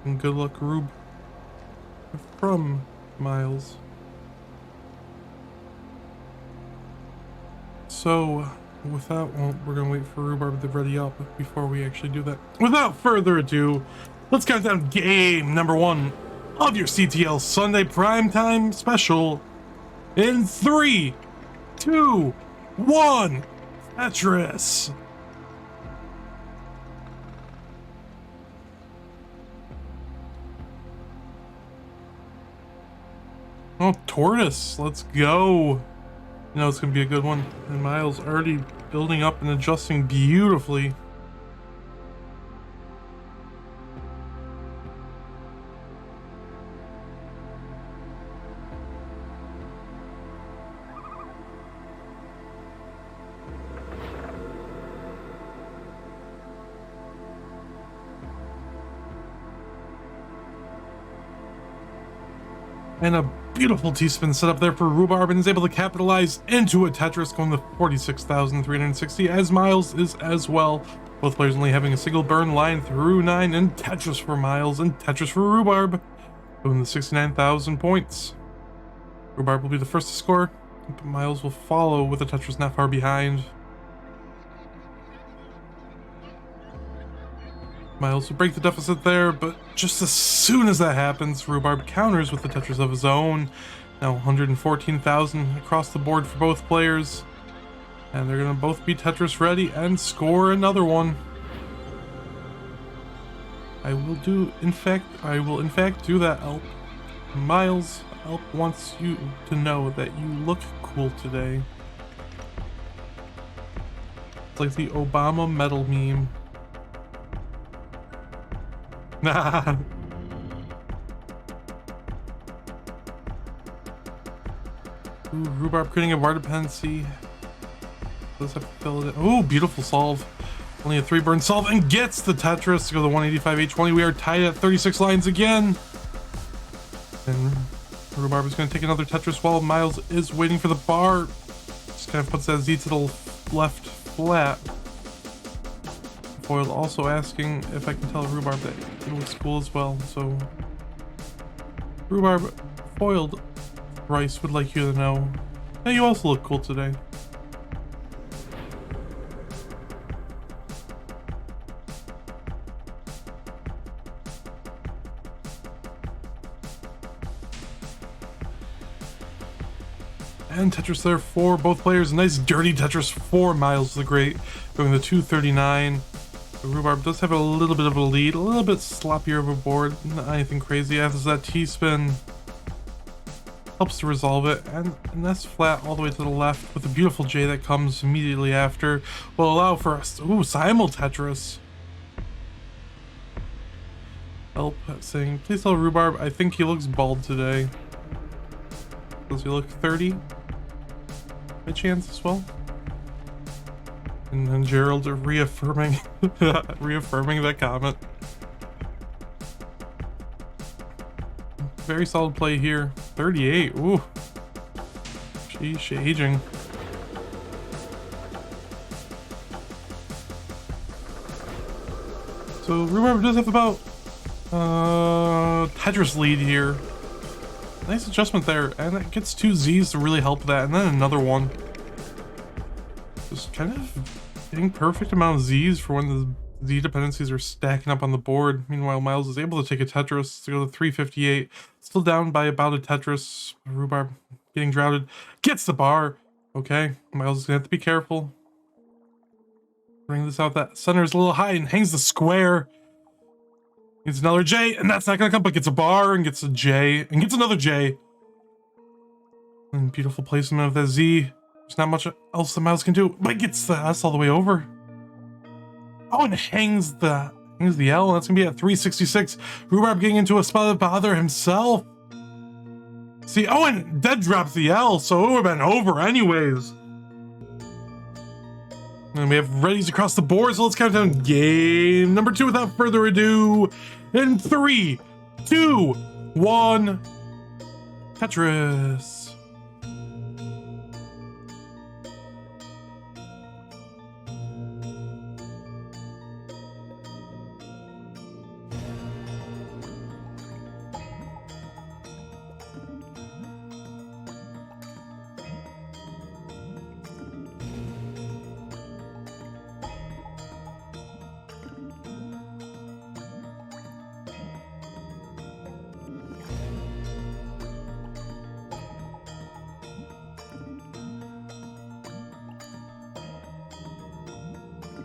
And good luck, Rube. From Myles. So, without, well, we're gonna wait for Rhubarb to ready up before we actually do that. Without further ado, let's count down game number 1 of your CTL Sunday primetime special in 3, 2, 1, Tetris. Oh, Tortoise, let's go. You know it's gonna be a good one. And Myles already building up and adjusting beautifully. And a beautiful T-spin set up there for Rhubarb, and is able to capitalize into a Tetris, going to 46,360, as Myles is as well. Both players only having a single burn line through 9, and Tetris for Myles and Tetris for Rhubarb, going to 69,000 points. Rhubarb will be the first to score, but Myles will follow with a Tetris not far behind. Myles will break the deficit there, but just as soon as that happens, Rhubarb counters with the Tetris of his own. Now 114,000 across the board for both players. And they're going to both be Tetris ready and score another one. I will in fact do that, Elp. Myles, Elp wants you to know that you look cool today. It's like the Obama medal meme. Nah. Ooh, Rhubarb creating a bar dependency. Does have to fill it in. Ooh, beautiful solve. Only a 3 burn solve and gets the Tetris to go to 185, 820. We are tied at 36 lines again. And Rhubarb is going to take another Tetris while Myles is waiting for the bar. Just kind of puts that Z to the left flat. Foiled also asking if I can tell Rhubarb that it looks cool as well, so Rhubarb, foiled Rice would like you to know that you also look cool today. And Tetris there for both players. Nice dirty Tetris for Myles the Great, going to 239. Rhubarb does have a little bit of a lead, a little bit sloppier of a board, not anything crazy. After that T-spin helps to resolve it, and that's flat all the way to the left with a beautiful J that comes immediately after. Will allow for us, ooh, simul Tetris. Help saying, please tell Rhubarb I think he looks bald today. Does he look 30 by chance as well? And Gerald reaffirming reaffirming that comment. Very solid play here. 38. Ooh. Sheesh, aging. So Rhubarb does have about Tetris lead here. Nice adjustment there, and it gets 2 Z's to really help that, and then another one. Just kind of getting perfect amount of Z's for when the Z dependencies are stacking up on the board. Meanwhile, Myles is able to take a Tetris to go to 358. Still down by about a Tetris. Rhubarb getting droughted. Gets the bar. Okay, Myles is going to have to be careful. Bring this out. That center is a little high and hangs the square. Gets another J, and that's not going to come, but gets a bar and gets a J and gets another J. And beautiful placement of that Z. There's not much else the Myles can do, but gets the S all the way over. Oh, and hangs the L, and that's gonna be at 366. Rhubarb getting into a spot of bother himself. See, oh, and dead drops the L, so it would have been over anyways. And we have readies across the board, so let's count down game number 2 without further ado. In 3, 2, 1, Tetris.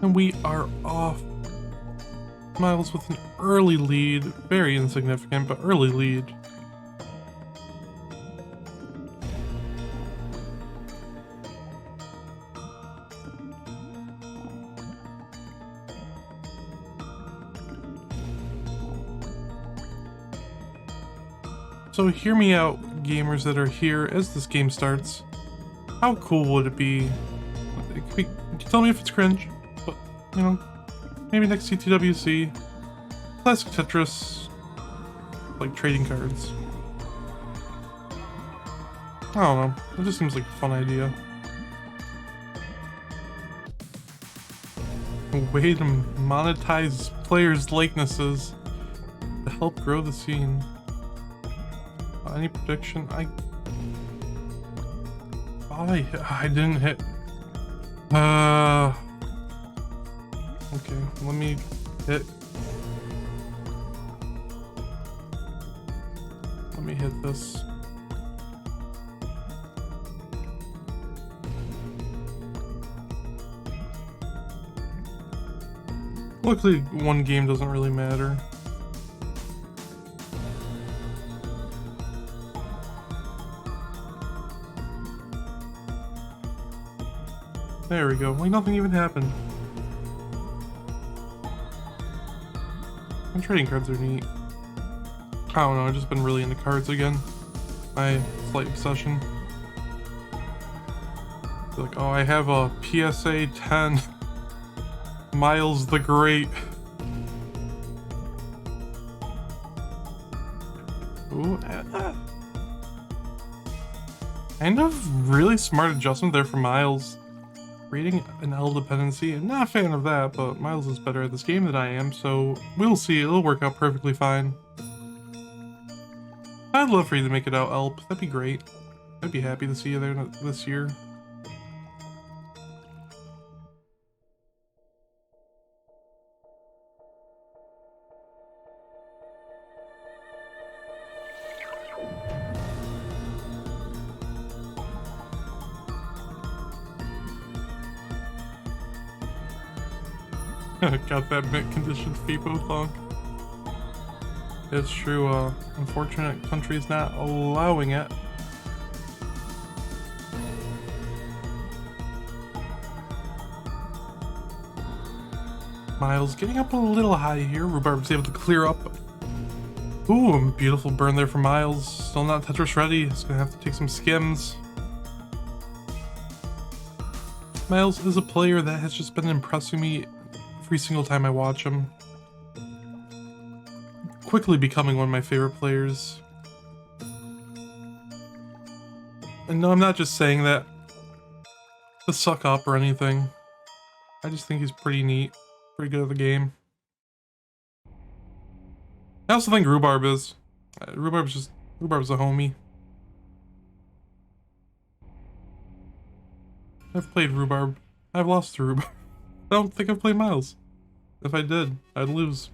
And we are off. Myles with an early lead. Very insignificant, but early lead. So hear me out, gamers that are here as this game starts. How cool would it be? Tell me if it's cringe, but you know, maybe next CTWC, classic Tetris, like trading cards. I don't know, it just seems like a fun idea. A way to monetize players' likenesses to help grow the scene. Any prediction? I didn't hit. Okay, let me hit. Let me hit this. Luckily, one game doesn't really matter. There we go. Like nothing even happened. And trading cards are neat. I don't know, I've just been really into cards again. My slight obsession. Like, oh, I have a PSA 10. Myles the Great. Ooh, kind of really smart adjustment there for Myles. Creating an L dependency. I'm not a fan of that, but Myles is better at this game than I am, so we'll see. It'll work out perfectly fine. I'd love for you to make it out, Elp. That'd be great. I'd be happy to see you there this year. Got that mint conditioned FIPO thunk. It's true, unfortunate countries not allowing it. Myles getting up a little high here. Rhubarb's able to clear up. Ooh, beautiful burn there for Myles. Still not Tetris ready. He's gonna have to take some skims. Myles is a player that has just been impressing me every single time I watch him. Quickly becoming one of my favorite players. And no, I'm not just saying that to suck up or anything. I just think he's pretty neat. Pretty good at the game. I also think Rhubarb is. Rhubarb's a homie. I've played Rhubarb. I've lost to Rhubarb. I don't think I've played Myles. If I did, I'd lose.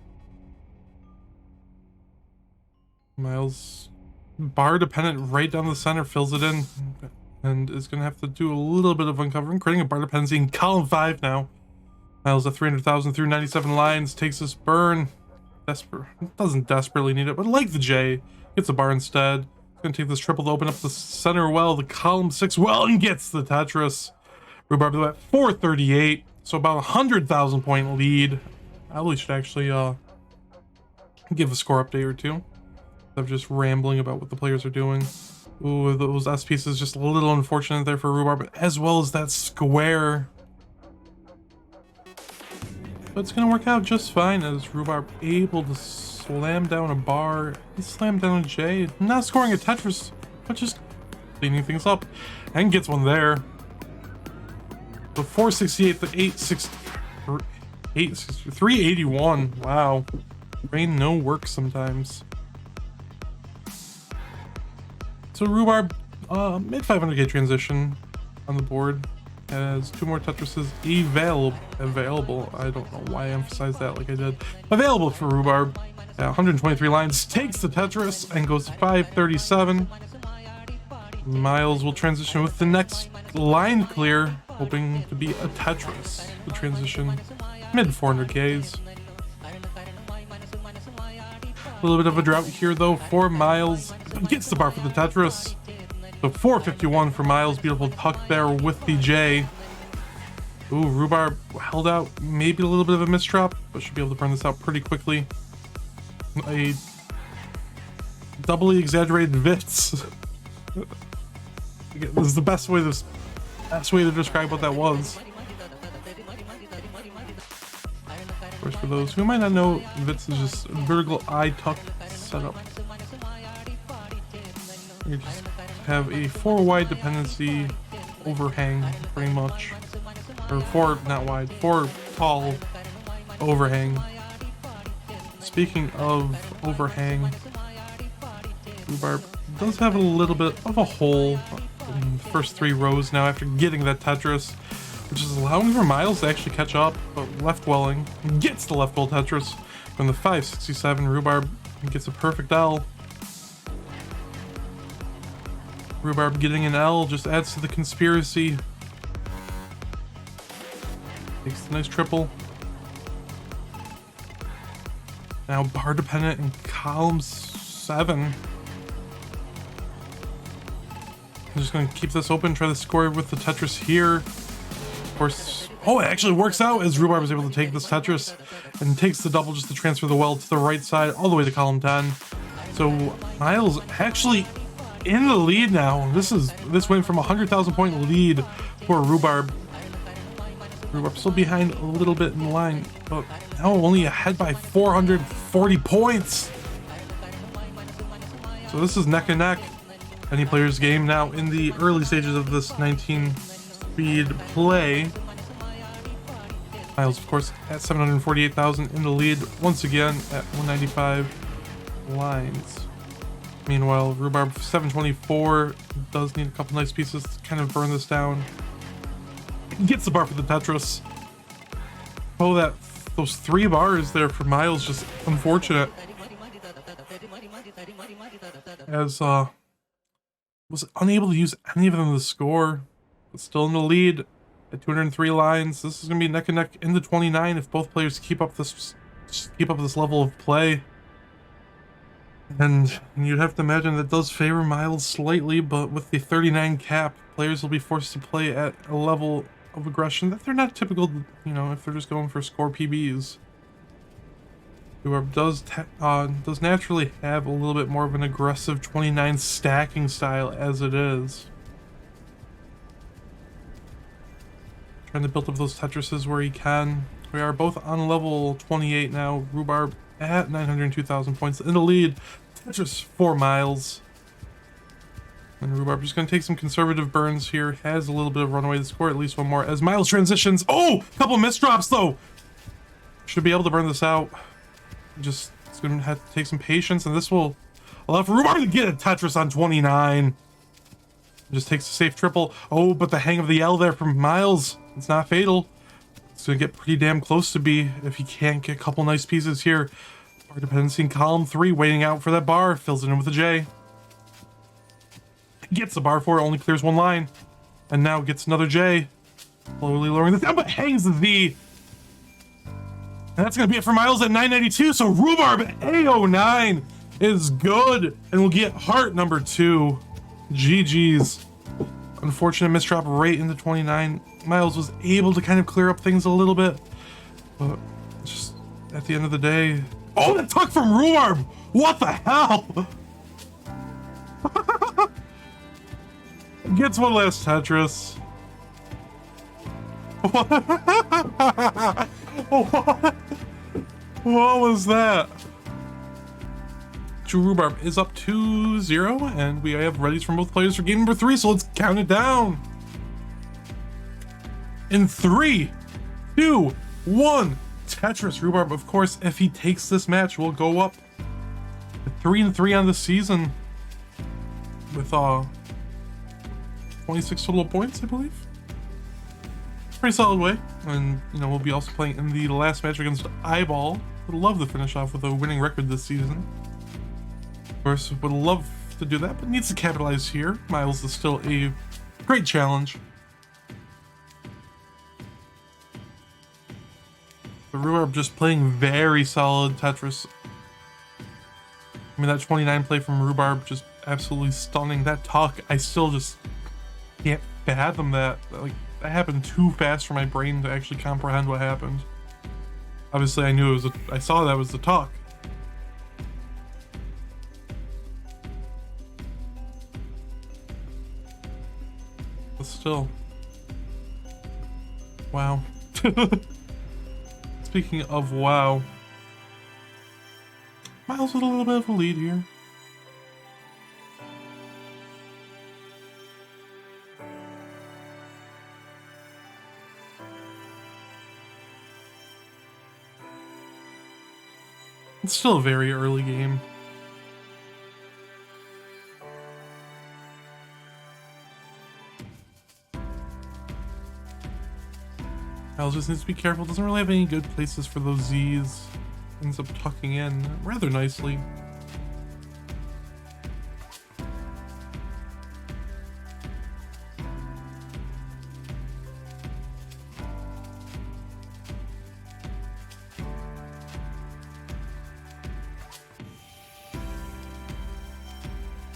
Myles, bar dependent right down the center, fills it in, and is gonna have to do a little bit of uncovering, creating a bar dependency in column 5 now. Myles at 300,000 through 97 lines, takes this burn. Doesn't desperately need it, but like the J, gets a bar instead. Gonna take this triple to open up the center well, the column 6 well, and gets the Tetris. Rhubarb at 438, so about 100,000 point lead. I probably should actually give a score update or two. I'm just rambling about what the players are doing. Ooh, those S pieces just a little unfortunate there for Rhubarb, as well as that square. But it's gonna work out just fine as Rhubarb able to slam down a bar. He slammed down a J, not scoring a Tetris, but just cleaning things up, and gets one there. The 468, the 381. Wow, brain no work sometimes. So Rhubarb, mid 500k transition on the board, has 2 more Tetrises available. I don't know why I emphasized that like I did. Available for Rhubarb. 123 lines, takes the Tetris and goes to 537. Myles will transition with the next line clear. hoping to be a Tetris. The transition, mid 400Ks. A little bit of a drought here though for Myles. Gets the bar for the Tetris. So 451 for Myles. Beautiful tuck there with the J. Ooh, Rhubarb held out. Maybe a little bit of a misdrop, but should be able to burn this out pretty quickly. A doubly exaggerated Vits. This is the best way to describe what that was. Of course, for those who might not know, Vits is just a vertical eye tuck setup. You just have a 4 wide dependency overhang, pretty much. Or 4, not wide, 4 tall overhang. Speaking of overhang, Rhubarb does have a little bit of a hole in the first 3 rows now after getting that Tetris, which is allowing for Myles to actually catch up, but left welling gets the left well Tetris from the 567. Rhubarb gets a perfect L. Rhubarb getting an L just adds to the conspiracy. Takes a nice triple. Now bar dependent in column 7. I'm just going to keep this open, try to score with the Tetris here. Of course, oh, it actually works out as Rhubarb is able to take this Tetris and takes the double just to transfer the well to the right side all the way to column 10. So Myles actually in the lead now. This went from a 100,000 point lead for Rhubarb. Rhubarb still behind a little bit in line, but now only ahead by 440 points. So this is neck and neck. Any player's game now in the early stages of this 19 speed play. Myles, of course, at 748,000 in the lead, once again at 195 lines. Meanwhile, Rhubarb 724 does need a couple nice pieces to kind of burn this down. Gets the bar for the Tetris. Oh, those 3 bars there for Myles, just unfortunate. As was unable to use any of them to score, but still in the lead at 203 lines. This is gonna be neck and neck in the 29 if both players keep up this level of play. And you'd have to imagine that does favor Myles slightly, but with the 39 cap, players will be forced to play at a level of aggression that they're not typical, you know, if they're just going for score PBs. Rhubarb does naturally have a little bit more of an aggressive 29 stacking style as it is. Trying to build up those Tetrises where he can. We are both on level 28 now. Rhubarb at 902,000 points in the lead. Tetris for Myles. And Rhubarb just going to take some conservative burns here. Has a little bit of runaway to score at least one more as Myles transitions. Oh, a couple misdrops though. Should be able to burn this out. Just it's going to have to take some patience, and this will allow for Rhubarb to get a Tetris on 29. Just takes a safe triple. Oh, but the hang of the L there from Myles. It's not fatal. It's going to get pretty damn close to be if he can't get a couple nice pieces here. Bar dependency in column 3, waiting out for that bar. Fills it in with a J. Gets the bar for it, only clears 1 line. And now gets another J. Slowly lowering this down, but hangs the V. And that's going to be it for Myles at 992. So Rhubarb at 809 is good. And we'll get heart number 2. GG's. Unfortunate misdrop right into 29. Myles was able to kind of clear up things a little bit. But just at the end of the day... Oh, that tuck from Rhubarb! What the hell? Gets one last Tetris. What was that? Rhubarb is up 2-0, and we have readies from both players for game number 3, so let's count it down. In 3, 2, 1, Tetris. Rhubarb, of course, if he takes this match, will go up to 3-3 on the season with 26 total points, I believe. Pretty solid way. And you know, we'll be also playing in the last match against Eyeball. Would love to finish off with a winning record this season. Of course, would love to do that, but needs to capitalize here. Myles is still a great challenge. The Rhubarb just playing very solid Tetris. I mean, that 29 play from Rhubarb just absolutely stunning. That tuck, I still just can't fathom that. Like, that happened too fast for my brain to actually comprehend what happened. Obviously, I knew it was I saw that was the tuck. But still. Wow. Speaking of wow. Myles with a little bit of a lead here. It's still a very early game. Myles just needs to be careful. Doesn't really have any good places for those Z's. Ends up tucking in rather nicely.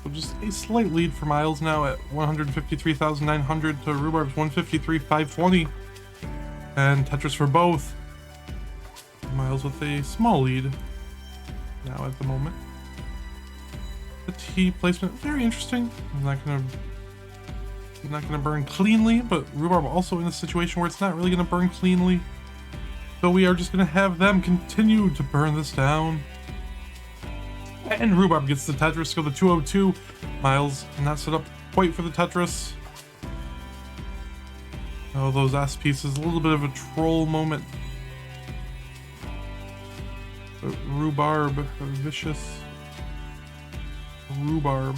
So just a slight lead for Myles now at 153,900 to Rhubarb's 153,520. And Tetris for both. Myles with a small lead now at the moment. The T placement, very interesting. I'm not gonna burn cleanly, but Rhubarb also in a situation where it's not really gonna burn cleanly. So we are just gonna have them continue to burn this down. And Rhubarb gets the Tetris, go the 202. Myles not set up quite for the Tetris. Oh, those S pieces, a little bit of a troll moment. But Rhubarb, a vicious Rhubarb.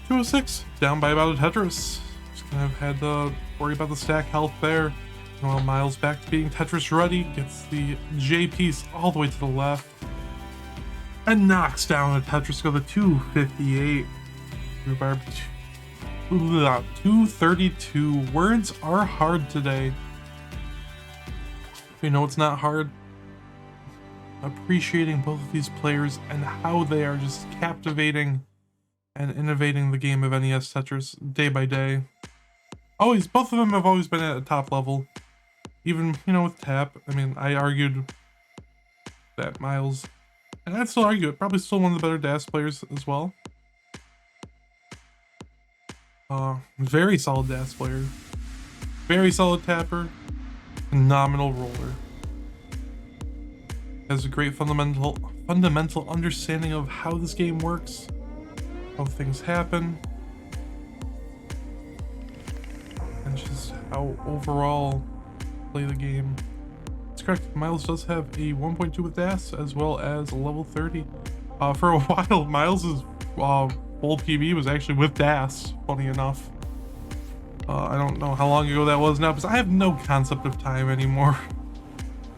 206, down by about a Tetris. Just gonna have had to worry about the stack health there. While Myles back to being Tetris ready, gets the J piece all the way to the left. And knocks down a Tetris, go the 258. Rhubarb 232. Words are hard today. You know it's not hard? Appreciating both of these players and how they are just captivating and innovating the game of NES Tetris day by day. Always, both of them have always been at a top level. Even, you know, with Tap. I mean, I argued that Myles, and I'd still argue it, probably still one of the better DAS players as well. Very solid DAS player. Very solid tapper. Phenomenal roller. Has a great fundamental understanding of how this game works, how things happen, and just how overall play the game. It's correct, Myles does have a 1.2 with DAS as well as a level 30. For a while, Myles's full PB was actually with DAS, funny enough. I don't know how long ago that was now, because I have no concept of time anymore.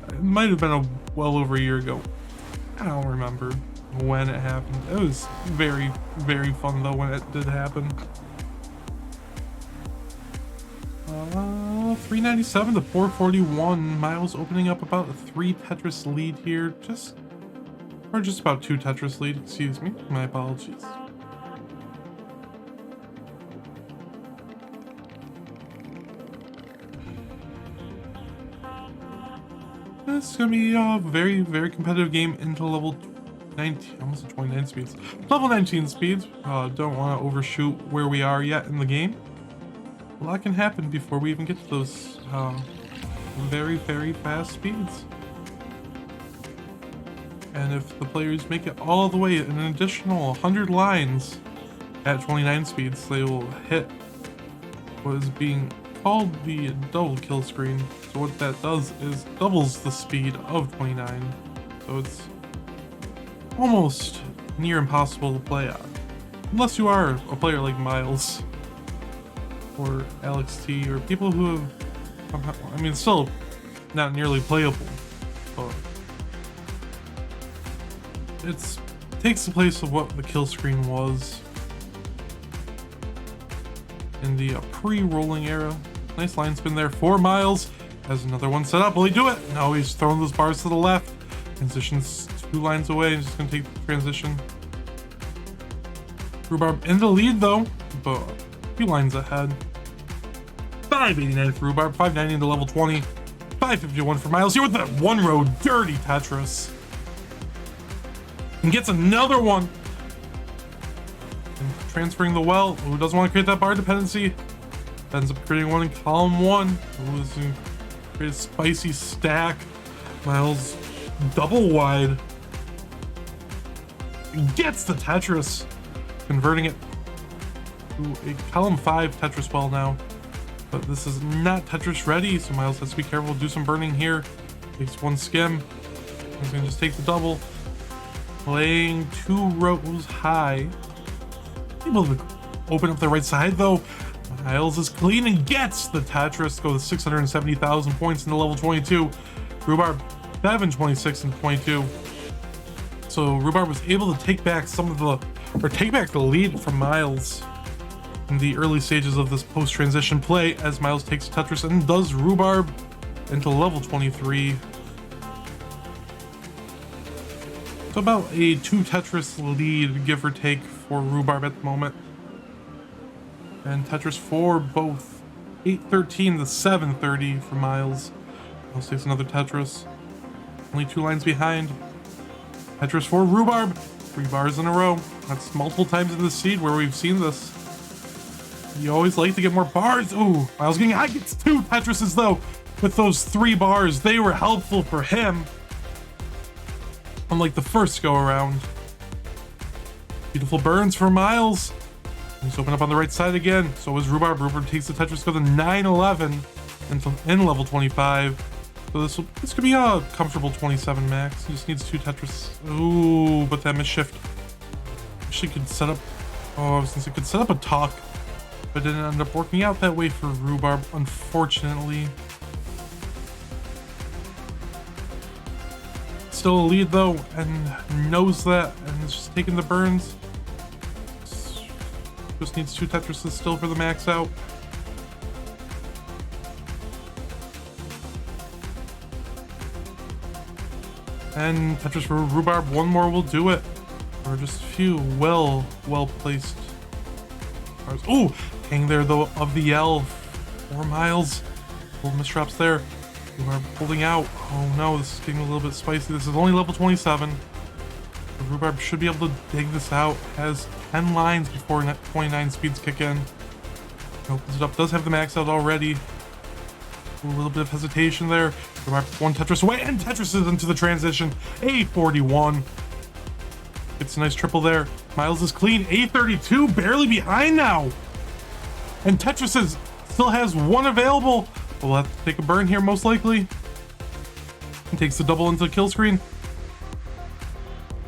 It might have been well over a year ago. I don't remember when it happened. It was very, very fun though when it did happen. 397 to 441. Myles opening up about a 3 Tetris lead here. Just about 2 Tetris lead, excuse me. My apologies. This is going to be a very, very competitive game into level 19, almost 29 speeds. Level 19 speeds. Don't want to overshoot where we are yet in the game. A lot can happen before we even get to those very, very fast speeds. And if the players make it all the way an additional 100 lines at 29 speeds, they will hit what is being called the double kill screen. So what that does is doubles the speed of 29. So it's almost near impossible to play on. Unless you are a player like Myles or Alex T or people who have, I mean, still not nearly playable, but it takes the place of what the kill screen was in the pre-rolling era. Nice line spin there for Myles. Has another one set up. Will he do it? No, he's throwing those bars to the left. Transition's 2 lines away. He's just gonna take the transition. Rhubarb in the lead though, but a few lines ahead. 589 for Rhubarb, 590 into level 20. 551 for Myles here with that one row dirty Tetris. And gets another one. And transferring the well. Who doesn't want to create that bar dependency? Ends up creating one in column 1. Ooh, this is gonna create a spicy stack. Myles double wide. Gets the Tetris. Converting it to a column 5 Tetris well now. But this is not Tetris ready, so Myles has to be careful, do some burning here. Takes one skim. He's gonna just take the double. Playing 2 rows high. Able to open up the right side though. Myles is clean and gets the Tetris. Go to 670,000 points into level 22. Rhubarb 726 and 22. So Rhubarb was able to take back the lead from Myles in the early stages of this post-transition play as Myles takes Tetris and does Rhubarb into level 23. So about a 2 Tetris lead, give or take, for Rhubarb at the moment. And Tetris for both 813 to 730 for Myles. Myles takes another Tetris. Only 2 lines behind. Tetris for Rhubarb. 3 bars in a row. That's multiple times in the seed where we've seen this. You always like to get more bars. Ooh, Myles getting high, gets 2 Tetrises though. With those 3 bars, they were helpful for him. Unlike the first go around. Beautiful burns for Myles. He's open up on the right side again. So is Rhubarb. Rhubarb takes the Tetris, go to 911 in level 25. So this could be a comfortable 27 max. He just needs 2 Tetris. Ooh, but that misshift. Wish could set up. Oh, I was gonna say could set up a talk, but it didn't end up working out that way for Rhubarb, unfortunately. Still a lead though, and knows that, and is just taking the burns. Just needs 2 Tetrises still for the max out. And Tetris for Rhubarb, 1 more will do it. Or just a few well placed bars. Oh, hang there though of the L for Myles. Little misdrops there. Rhubarb holding out. Oh no, this is getting a little bit spicy. This is only level 27. Rhubarb should be able to dig this out. Has 10 lines before 29 speeds kick in. Opens it up. Does have the max out already. A little bit of hesitation there. Rhubarb 1 Tetris away, and Tetris is into the transition. A41. It's a nice triple there. Myles is clean. A32, barely behind now. And Tetris still has 1 available. We'll have to take a burn here most likely. And takes the double into the kill screen.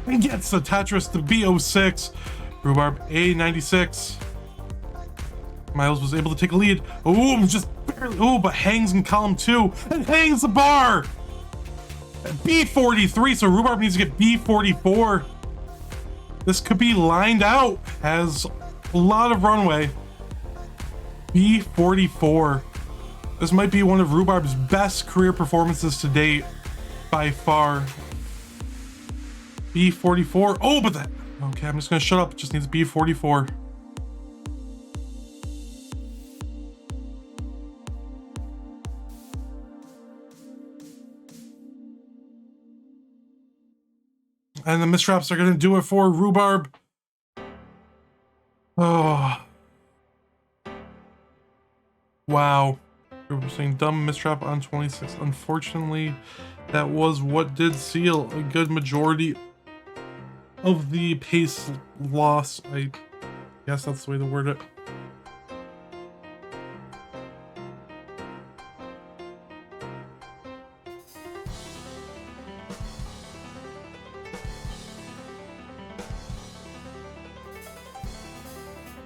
And gets the Tetris to B06. Rhubarb A96. Myles was able to take a lead. Ooh, just barely. Ooh, but hangs in column 2 and hangs the bar. B43, so Rhubarb needs to get B44. This could be lined out. Has a lot of runway. B44. This might be one of Rhubarb's best career performances to date, by far. B44. Oh, but that. Okay, I'm just gonna shut up. It just needs B44. And the misdrops are gonna do it for Rhubarb. Oh. Wow. We were saying dumb misdrop on 26. Unfortunately, that was what did seal a good majority of the pace loss. I guess that's the way to word it.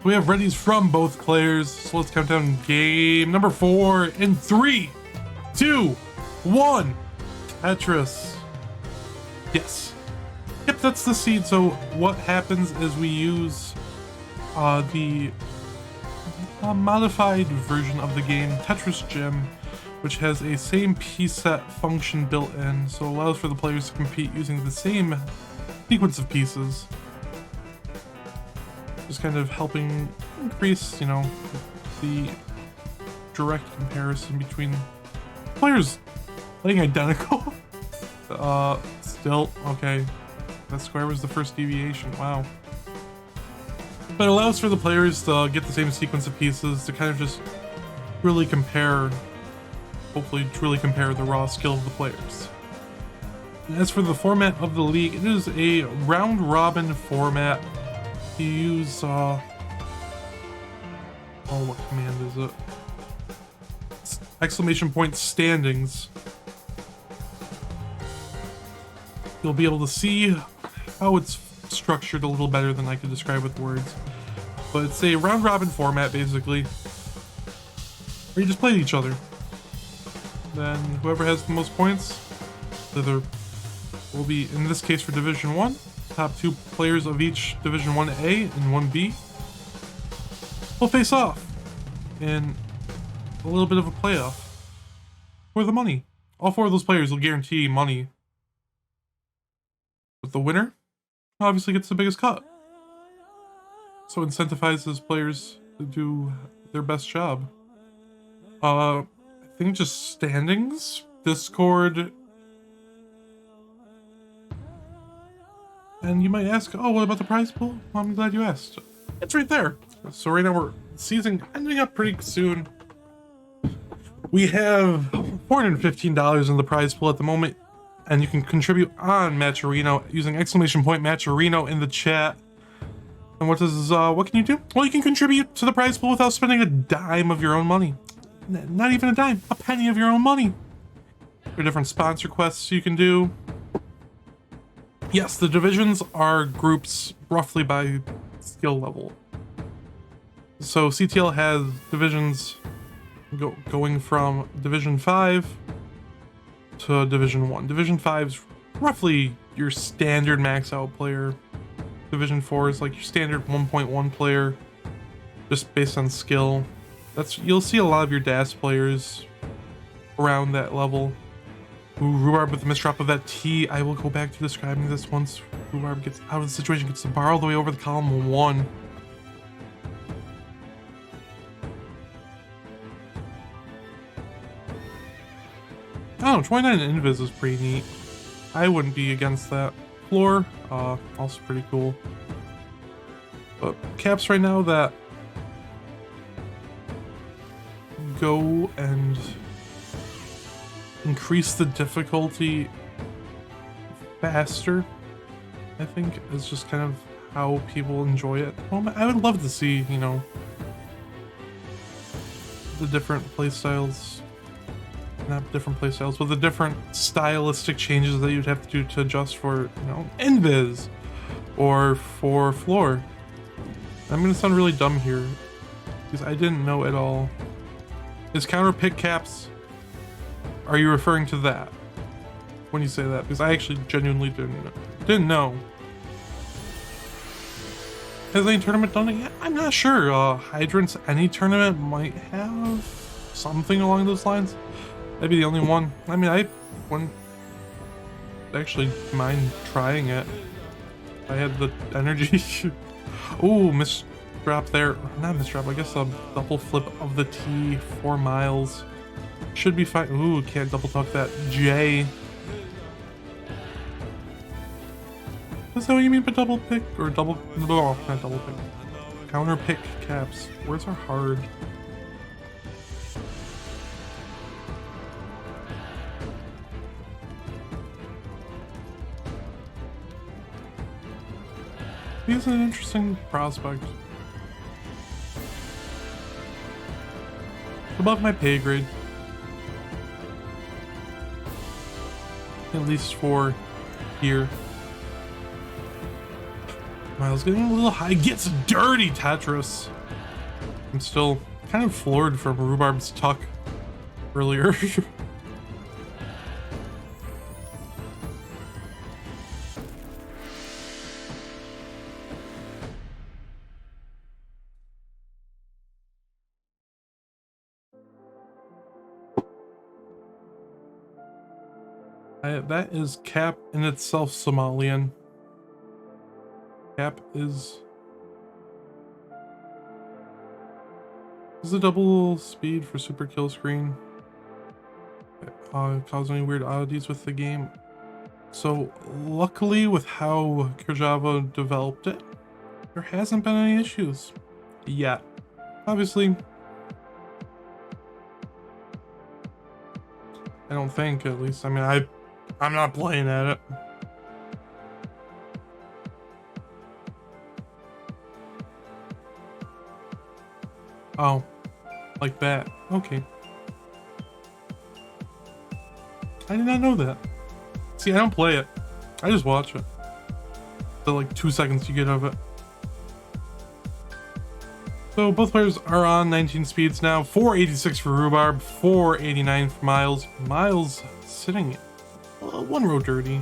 We have readies from both players, so let's count down game number 4 in 3, 2, 1. Tetris. Yes. Yep, that's the seed. So what happens is we use the modified version of the game, Tetris Gym, which has a same piece set function built in, so it allows for the players to compete using the same sequence of pieces. Just kind of helping increase, you know, the direct comparison between players playing identical. Still, okay. That square was the first deviation, wow. But it allows for the players to get the same sequence of pieces to kind of just really compare, hopefully truly compare the raw skill of the players. And as for the format of the league, it is a round-robin format. You use, oh, what command is it? Exclamation point standings. You'll be able to see how it's structured a little better than I could describe with words. But it's a round-robin format, basically, where you just play each other. Then whoever has the most points, either will be, in this case for Division 1, top 2 players of each Division 1A and 1B will face off in a little bit of a playoff for the money. All 4 of those players will guarantee money, but the winner obviously gets the biggest cut. So incentivizes players to do their best job. I think just standings, Discord. And you might ask, oh, what about the prize pool? Well, I'm glad you asked. It's right there. So right now we're season ending up pretty soon. We have $415 in the prize pool at the moment, and you can contribute on Matcherino using exclamation point Matcherino in the chat. And what can you do? Well, you can contribute to the prize pool without spending a dime of your own money. Not even a dime, a penny of your own money. There are different sponsor quests you can do. Yes, the divisions are groups roughly by skill level. So CTL has divisions going from Division 5 to Division 1. Division 5 is roughly your standard max out player. Division 4 is like your standard 1.1 player, just based on skill. You'll see a lot of your DAS players around that level. Ooh, Rhubarb with the misdrop of that T. I will go back to describing this once Rhubarb gets out of the situation, gets the bar all the way over the column 1. Oh, 29 invis is pretty neat. I wouldn't be against that. Floor, also pretty cool. But caps right now that go and increase the difficulty faster, I think, is just kind of how people enjoy it at the moment. I would love to see, you know, the different playstyles, not different playstyles, but the different stylistic changes that you'd have to do to adjust for, you know, invis or for floor. I'm gonna sound really dumb here because I didn't know at all. Is counter pick caps, are you referring to that when you say that? Because I actually genuinely didn't know. Has any tournament done it yet? I'm not sure. Hydrants, any tournament might have something along those lines. That'd be the only one. I mean, I wouldn't actually mind trying it. I had the energy. Ooh, misdrop there. Not misdrop, I guess a double flip of the T for Myles. Should be fine. Ooh, can't double tuck that J. Is that what you mean by double pick? Or double... No, not double pick. Counter pick caps. Words are hard. He's an interesting prospect. Above my pay grade. At least for here. Myles getting a little high. Gets dirty, Tetris. I'm still kind of floored from Rhubarb's tuck earlier. That is Cap in itself Somalian. Cap is a double speed for super kill screen. Cause any weird oddities with the game. So luckily with how Kurjava developed it, there hasn't been any issues yet. Obviously, I don't think, at least. I mean, I'm not playing at it. Oh, like that. Okay. I did not know that. See, I don't play it. I just watch it. The like 2 seconds you get of it. So both players are on 19 speeds now. 486 for Rhubarb, 489 for Myles. Myles sitting one row dirty.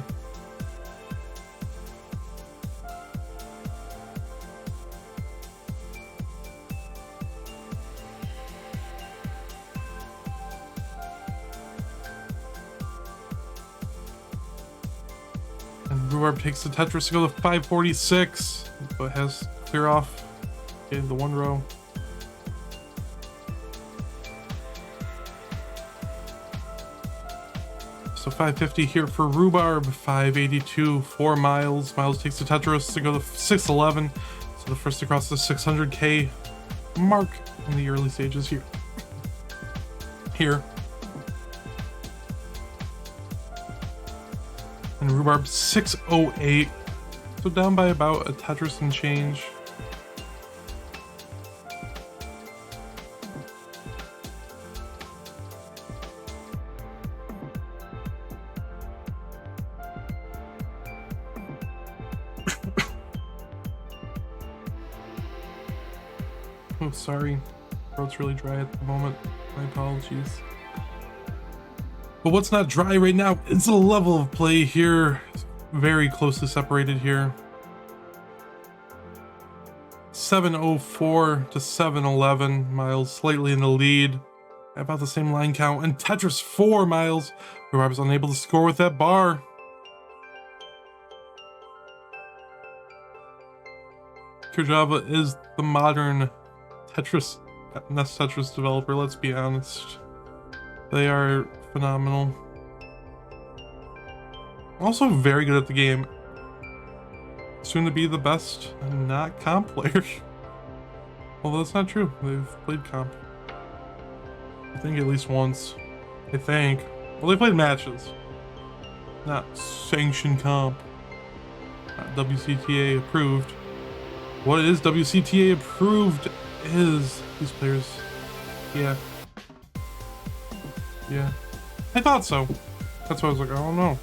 And Rhubarb takes the Tetris to go to 546, but has to clear off getting the one row. So 550 here for Rhubarb, 582 for Myles. Myles takes the Tetris to go to 611. So the first to cross the 600k mark in the early stages here. And Rhubarb 608. So down by about a Tetris and change. Oh, sorry. Throat's really dry at the moment. My apologies. But what's not dry right now is the level of play here. Very closely separated here. 704 to 711. Myles slightly in the lead. About the same line count. And Tetris 4 Myles. Rhubarb is unable to score with that bar. Kurjava is the modern Tetris, NES Tetris developer, let's be honest. They are phenomenal. Also very good at the game. Soon to be the best not comp player. Although that's not true. They've played comp. I think at least once. I think. Well, they played matches. Not sanctioned comp. Not WCTA approved. What is WCTA approved is these players. Yeah. I thought so. That's why I was like, I don't know.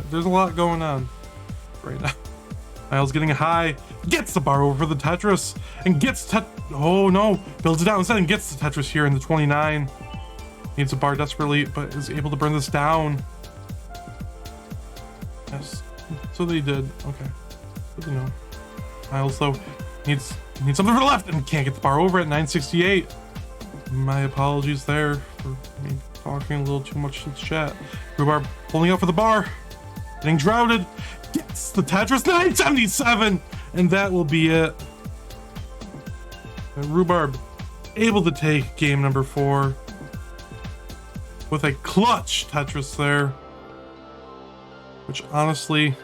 There's a lot going on right now. Myles getting high, gets the bar over the Tetris, and gets oh no, builds it out instead and gets the Tetris here in the 29. Needs a bar desperately, but is able to burn this down. Yes, so they did. Okay, good to know. Myles though needs something for the left and can't get the bar over at 968. My apologies there for me talking a little too much to the chat. Rhubarb pulling out for the bar, getting droughted, gets the Tetris 977, and that will be it. And Rhubarb able to take game number 4 with a clutch Tetris there, which honestly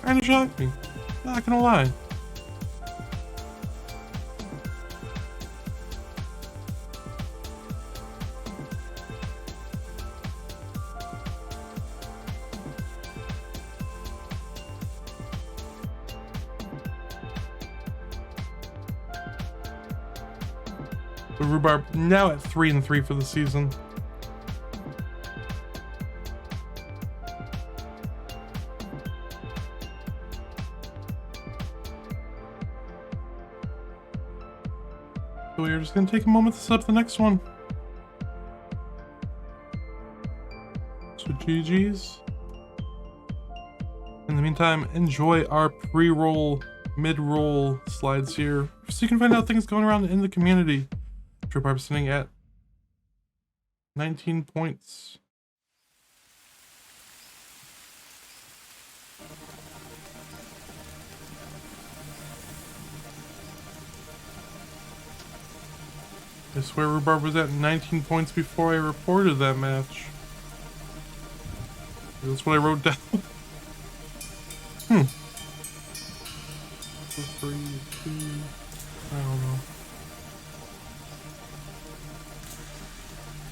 kind of shocked me. Not gonna lie. The Rhubarb now at 3-3 for the season. So we're just gonna take a moment to set up the next one. So GG's. In the meantime, enjoy our pre-roll, mid-roll slides here, so you can find out things going around in the community. Rhubarb sitting at 19 points. I swear Rhubarb was at 19 points before I reported that match. That's what I wrote down. Hmm. 3, 2, I don't know.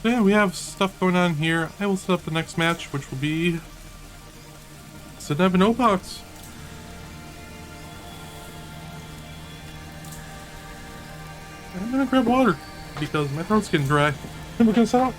So yeah, we have stuff going on here. I will set up the next match, which will be Sidnev and Opox. I'm gonna grab water because my throat's getting dry. And we're gonna set up.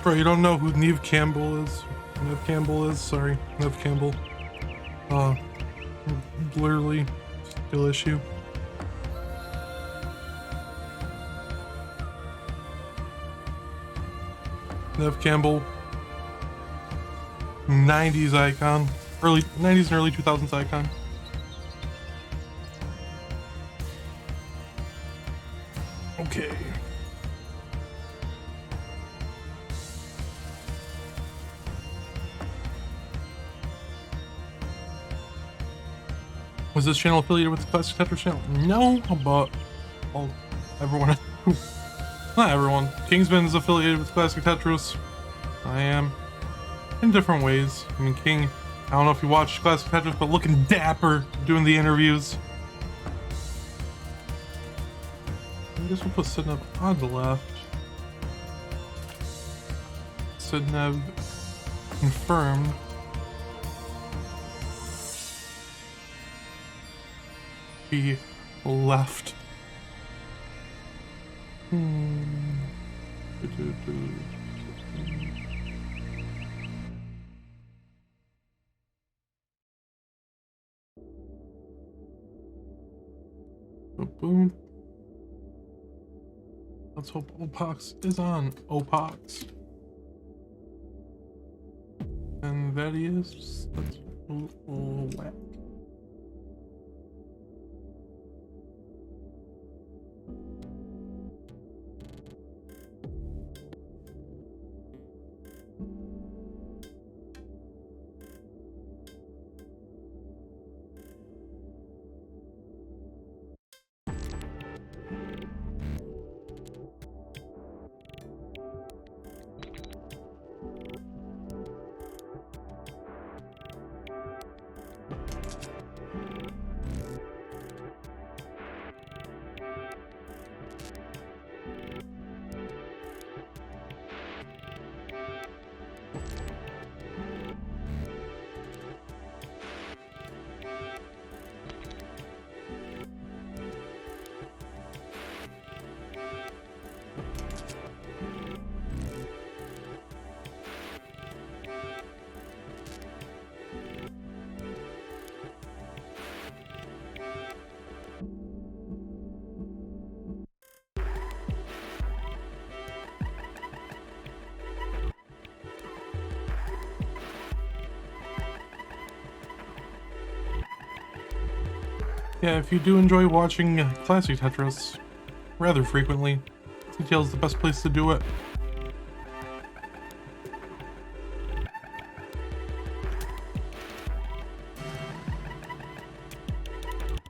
Bro, you don't know who Neve Campbell is? Neve Campbell is? Sorry, Neve Campbell. Literally, skill issue. Neve Campbell. 90s icon. Early 90s and early 2000s icon. Okay. Was this channel affiliated with the Classic Tetris channel? No, but everyone, not everyone. Kingsman is affiliated with Classic Tetris. I am, in different ways. I mean, King, I don't know if you watched Classic Tetris, but looking dapper doing the interviews. I guess we'll put Sidnev on the left. Sidnev confirmed. He left. Boom. Let's hope Opox is on. Opox. And that he is. Let's whack. Yeah, if you do enjoy watching classic Tetris rather frequently, CTL is the best place to do it.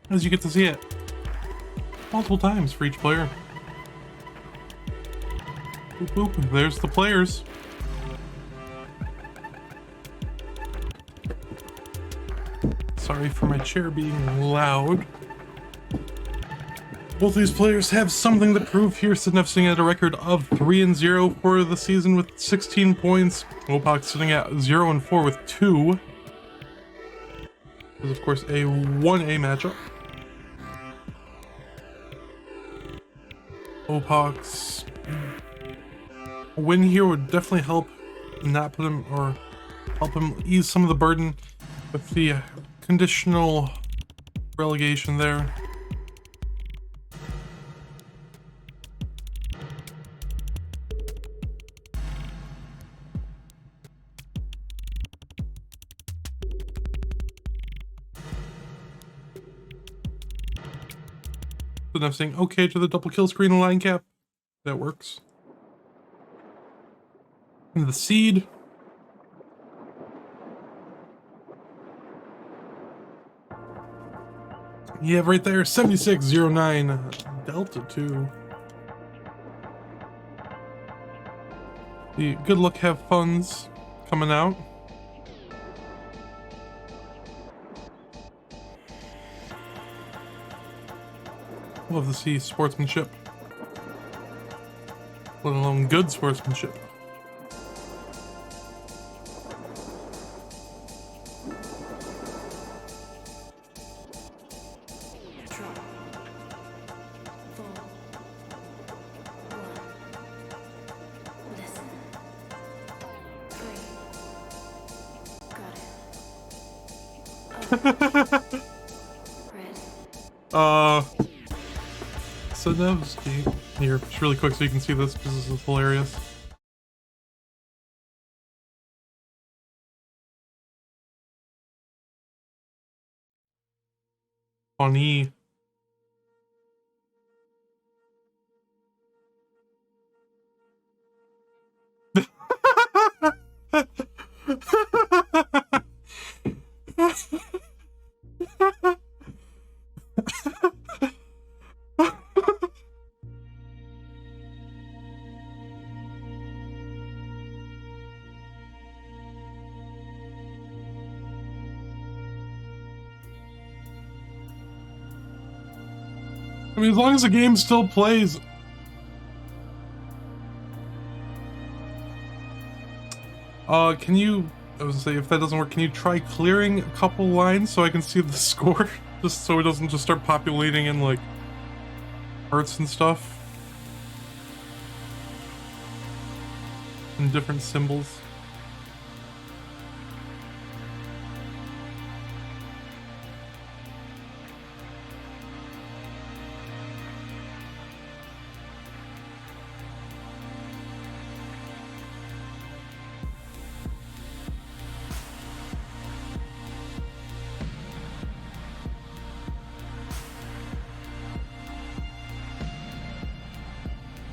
As you get to see it multiple times for each player. Boop, boop. There's the players. Sorry for my chair being loud. Both these players have something to prove here. Sidnev sitting at a record of 3-0 for the season with 16 points. Opok sitting at 0-4 with 2. This is, of course, a 1A matchup. Opok's win here would definitely help not put him, or help him ease some of the burden with the conditional relegation there. So I'm saying okay to the double kill screen and line cap. That works. And the seed. Yeah, right there, 7609 Delta 2. The good luck have funds coming out. Love to see sportsmanship, let alone good sportsmanship. So that was here, just really quick so you can see this because this is hilarious. Funny. I mean, as long as the game still plays. Can you, I was gonna say, if that doesn't work, can you try clearing a couple lines so I can see the score? Just so it doesn't just start populating in, like, hearts and stuff. And different symbols.